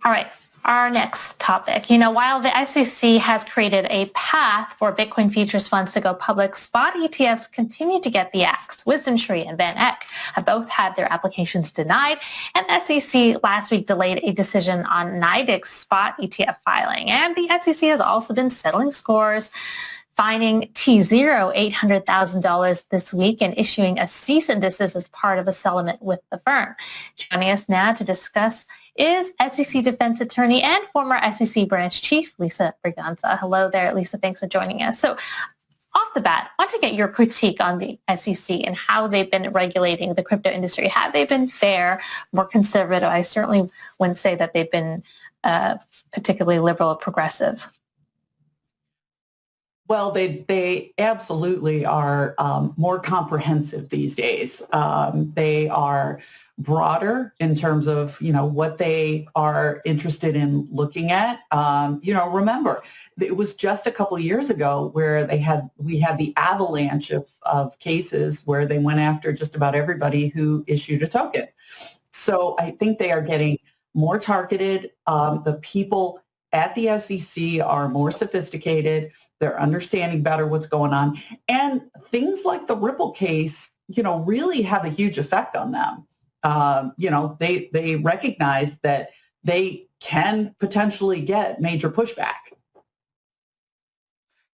All right. Our next topic. While the SEC has created a path for Bitcoin futures funds to go public, spot ETFs continue to get the axe. WisdomTree and Van Eck have both had their applications denied, and the SEC last week delayed a decision on NYDIG's spot ETF filing. And the SEC has also been settling scores, fining T0 $800,000 this week and issuing a cease and desist as part of a settlement with the firm. Joining us now to discuss is SEC defense attorney and former SEC branch chief, Lisa Braganza. Hello there, Lisa. Thanks for joining us. So off the bat, I want to get your critique on the SEC and how they've been regulating the crypto industry. Have they been fair, more conservative? I certainly wouldn't say that they've been particularly liberal or progressive. Well, they absolutely are more comprehensive these days. They are broader in terms of, what they are interested in looking at. Remember, it was just a couple of years ago where we had the avalanche of cases where they went after just about everybody who issued a token. So I think they are getting more targeted. The people at the SEC are more sophisticated. They're understanding better what's going on. And things like the Ripple case, really have a huge effect on them. They recognize that they can potentially get major pushback.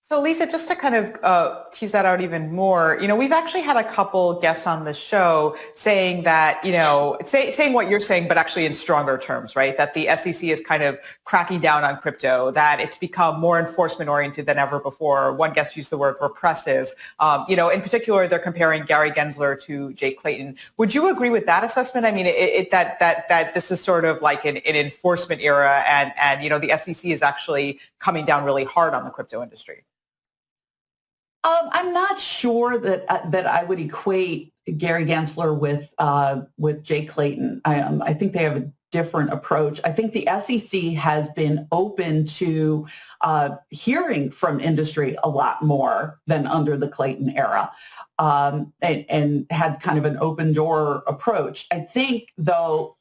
So Lisa, just to kind of tease that out even more, we've actually had a couple guests on the show saying that, saying what you're saying, but actually in stronger terms, right? That the SEC is kind of cracking down on crypto, that it's become more enforcement oriented than ever before. One guest used the word repressive. In particular, they're comparing Gary Gensler to Jay Clayton. Would you agree with that assessment? I mean, that this is sort of like an enforcement era and the SEC is actually coming down really hard on the crypto industry. I'm not sure that I would equate Gary Gensler with Jay Clayton. I think they have a different approach. I think the SEC has been open to hearing from industry a lot more than under the Clayton era, and had kind of an open door approach. I think, though,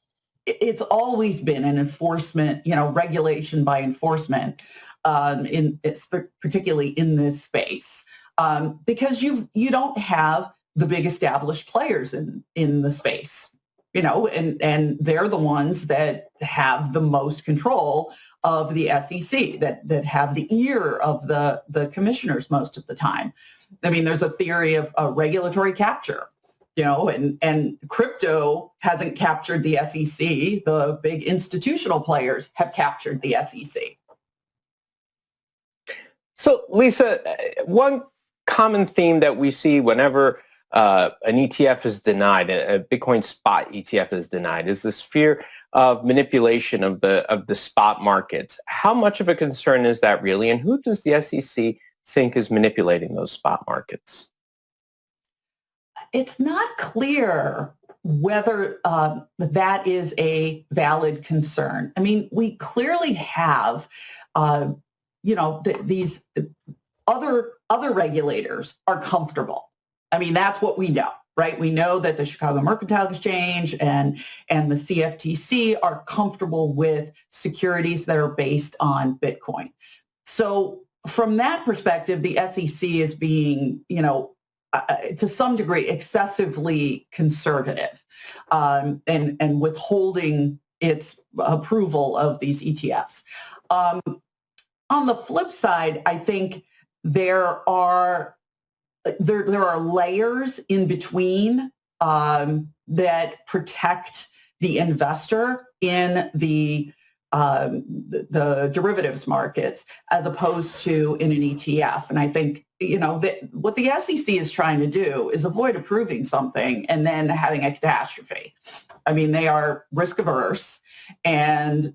it's always been an enforcement, regulation by enforcement, particularly in this space. Because you don't have the big established players in the space, and they're the ones that have the most control of the SEC, that have the ear of the commissioners most of the time. I mean, there's a theory of regulatory capture, and crypto hasn't captured the SEC. The big institutional players have captured the SEC. So, Lisa, one common theme that we see whenever an ETF is denied, a Bitcoin spot ETF is denied, is this fear of manipulation of the spot markets. How much of a concern is that really, and who does the SEC think is manipulating those spot markets? It's not clear whether that is a valid concern. I mean, we clearly have, these other regulators are comfortable. I mean, that's what we know, right? We know that the Chicago Mercantile Exchange and the CFTC are comfortable with securities that are based on Bitcoin. So from that perspective, the SEC is being, to some degree, excessively conservative, and withholding its approval of these ETFs. On the flip side, I think there are layers in between that protect the investor in the derivatives markets as opposed to in an ETF. And I think, that what the SEC is trying to do is avoid approving something and then having a catastrophe. I mean, they are risk averse, and,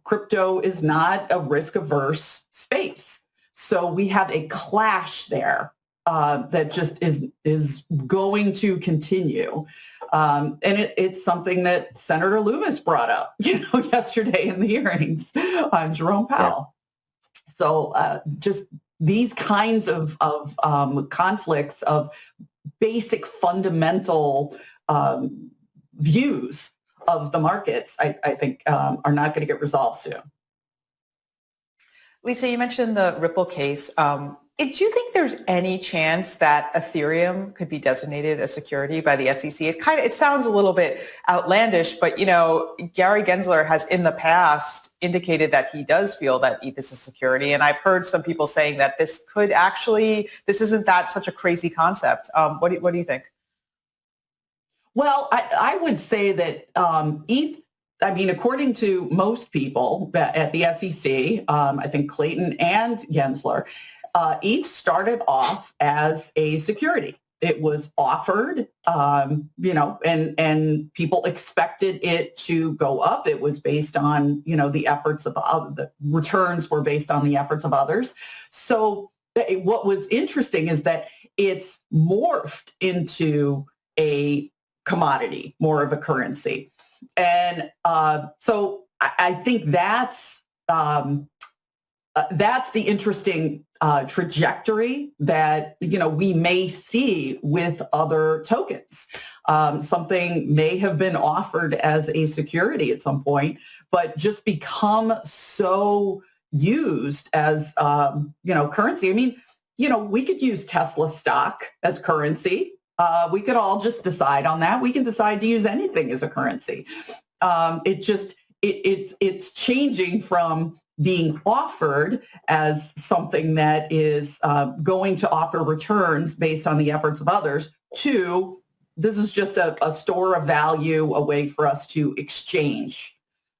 crypto is not a risk averse space. So we have a clash there that just is going to continue. And it's something that Senator Lummis brought up, yesterday in the hearings on Jerome Powell. Yeah. So just these kinds of conflicts of basic fundamental views of the markets, I think, are not going to get resolved soon. Lisa, you mentioned the Ripple case. Do you think there's any chance that Ethereum could be designated a security by the SEC? It sounds a little bit outlandish, but Gary Gensler has in the past indicated that he does feel that ETH is a security, and I've heard some people saying that this isn't that such a crazy concept. What do you think? Well, I would say that ETH. I mean, according to most people at the SEC, I think Clayton and Gensler, ETH started off as a security. It was offered, and people expected it to go up. It was based on, the efforts of the returns were based on the efforts of others. So what was interesting is that it's morphed into a commodity, more of a currency. And so I think that's the interesting trajectory that we may see with other tokens. Something may have been offered as a security at some point, but just become so used as currency. I mean, we could use Tesla stock as currency. We could all just decide on that. We can decide to use anything as a currency. It's changing from being offered as something that is going to offer returns based on the efforts of others to this is just a store of value, a way for us to exchange,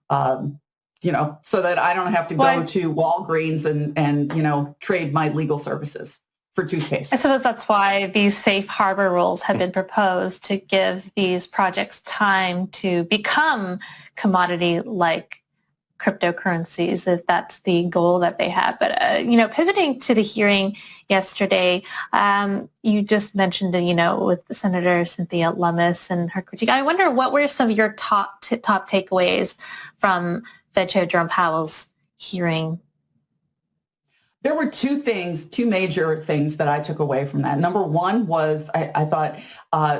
so that I don't have to go to Walgreens and trade my legal services for toothpaste. I suppose that's why these safe harbor rules have been proposed to give these projects time to become commodity-like cryptocurrencies, if that's the goal that they have. But, pivoting to the hearing yesterday, you just mentioned, with Senator Cynthia Lummis and her critique. I wonder what were some of your top takeaways from Fed Chair Jerome Powell's hearing? There were two major things that I took away from that. Number one was I thought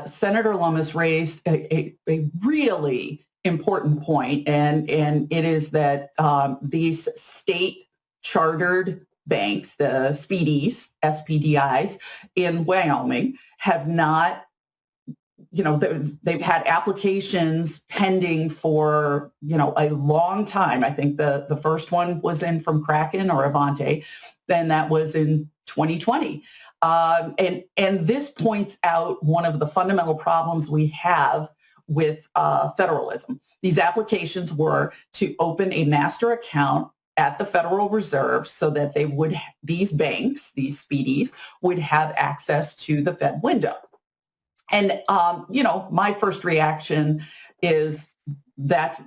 Senator Lummis raised a really important point, and it is that these state chartered banks, the SPDIs in Wyoming, have not, they've had applications pending for, a long time. I think the first one was in from Kraken or Avante, then that was in 2020. And this points out one of the fundamental problems we have with federalism. These applications were to open a master account at the Federal Reserve so that these banks, these SPDIs, would have access to the Fed window. And, my first reaction is that's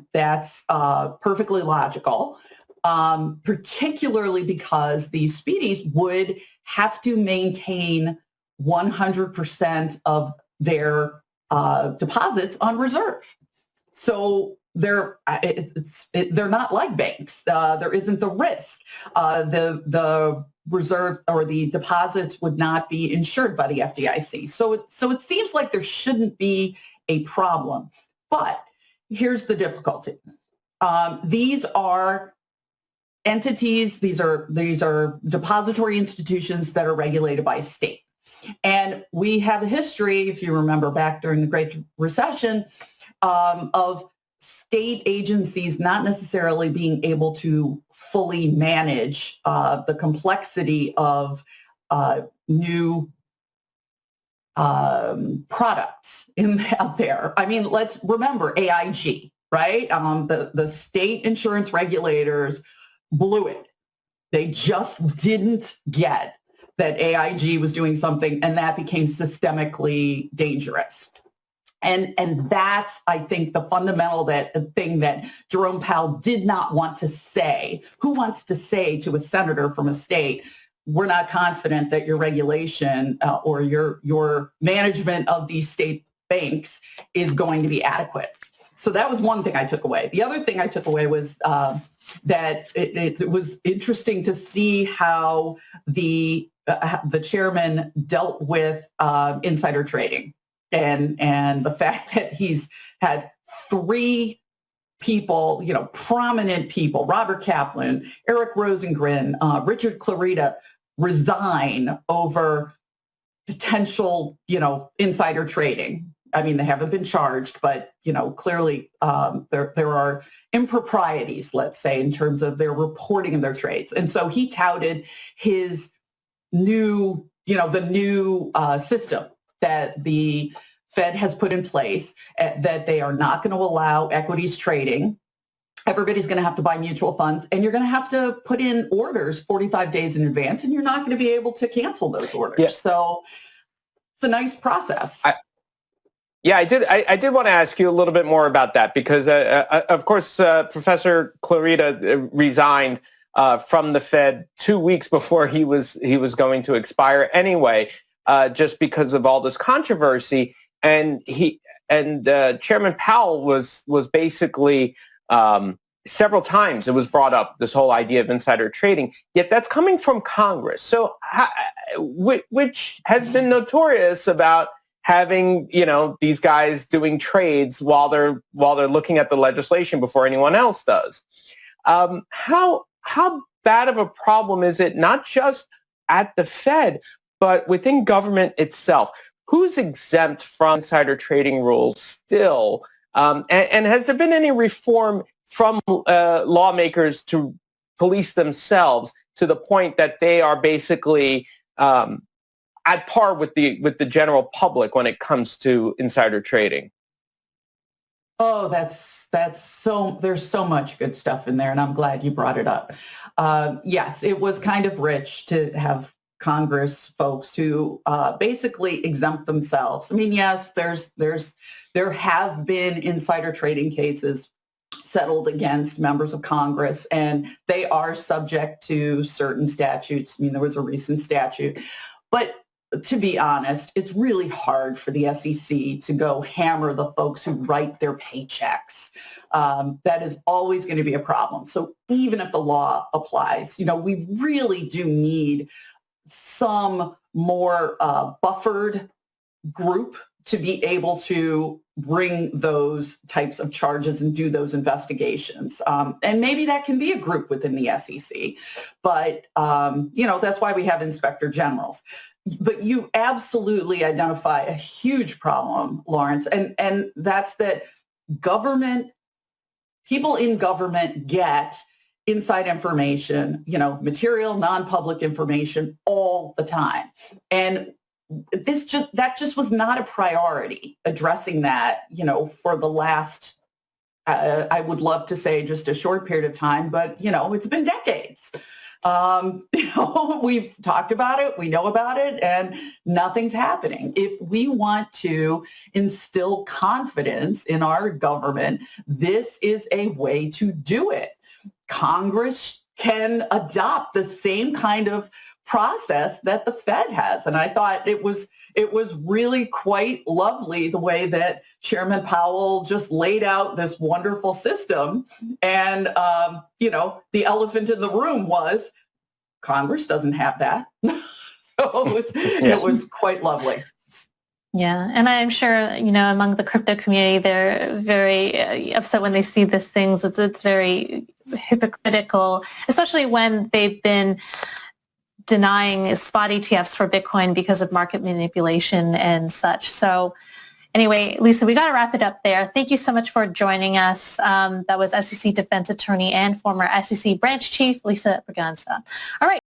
perfectly logical, particularly because these SPDIs would have to maintain 100% of their deposits on reserve. So they're not like banks. There isn't the risk. The reserve or the deposits would not be insured by the FDIC. So it seems like there shouldn't be a problem. But here's the difficulty. These are entities. These are depository institutions that are regulated by state. And we have a history, if you remember back during the Great Recession, of state agencies not necessarily being able to fully manage the complexity of new products out there. I mean, let's remember AIG, right? The state insurance regulators blew it. They just didn't get that AIG was doing something, and that became systemically dangerous. And that's, I think, the fundamental thing that Jerome Powell did not want to say. Who wants to say to a senator from a state, we're not confident that your regulation or your management of these state banks is going to be adequate? So that was one thing I took away. The other thing I took away was that it was interesting to see how the chairman dealt with insider trading and the fact that he's had 3 people, prominent people, Robert Kaplan, Eric Rosengren, Richard Clarita, resign over potential, insider trading. I mean, they haven't been charged, but, clearly there are improprieties, let's say, in terms of their reporting of their trades. And so he touted his new, the new system that the Fed has put in place, that they are not going to allow equities trading. Everybody's going to have to buy mutual funds, and you're going to have to put in orders 45 days in advance, and you're not going to be able to cancel those orders. Yeah. So it's a nice process. I did want to ask you a little bit more about that because, of course, Professor Clarita resigned from the Fed 2 weeks before he was going to expire anyway, just because of all this controversy. And Chairman Powell was basically several times it was brought up, this whole idea of insider trading. Yet that's coming from Congress, so which has been notorious about having these guys doing trades while they're looking at the legislation before anyone else does. How bad of a problem is it, not just at the Fed, but within government itself? Who's exempt from insider trading rules still? And has there been any reform from lawmakers to police themselves to the point that they are basically at par with the general public when it comes to insider trading? Oh, that's so, there's so much good stuff in there, and I'm glad you brought it up. Yes, it was kind of rich to have Congress folks who basically exempt themselves. I mean, yes, there have been insider trading cases settled against members of Congress, and they are subject to certain statutes. I mean, there was a recent statute, but to be honest, it's really hard for the SEC to go hammer the folks who write their paychecks. That is always going to be a problem. So even if the law applies, we really do need some more buffered group to be able to bring those types of charges and do those investigations. And maybe that can be a group within the SEC, but that's why we have inspector generals. But you absolutely identify a huge problem, Lawrence, and that's that people in government get inside information, material, non-public information all the time. And that just was not a priority, addressing that, for the last, I would love to say just a short period of time, but, it's been decades. We've talked about it, we know about it, and nothing's happening. If we want to instill confidence in our government, this is a way to do it. Congress can adopt the same kind of process that the Fed has. And I thought it was really quite lovely the way that Chairman Powell just laid out this wonderful system. And, the elephant in the room was Congress doesn't have that. So it was quite lovely. Yeah, and I'm sure, among the crypto community, they're very upset when they see these things. It's very hypocritical, especially when they've been denying spot ETFs for Bitcoin because of market manipulation and such. So anyway, Lisa, we got to wrap it up there. Thank you so much for joining us. That was SEC Defense Attorney and former SEC Branch Chief, Lisa Braganza. All right.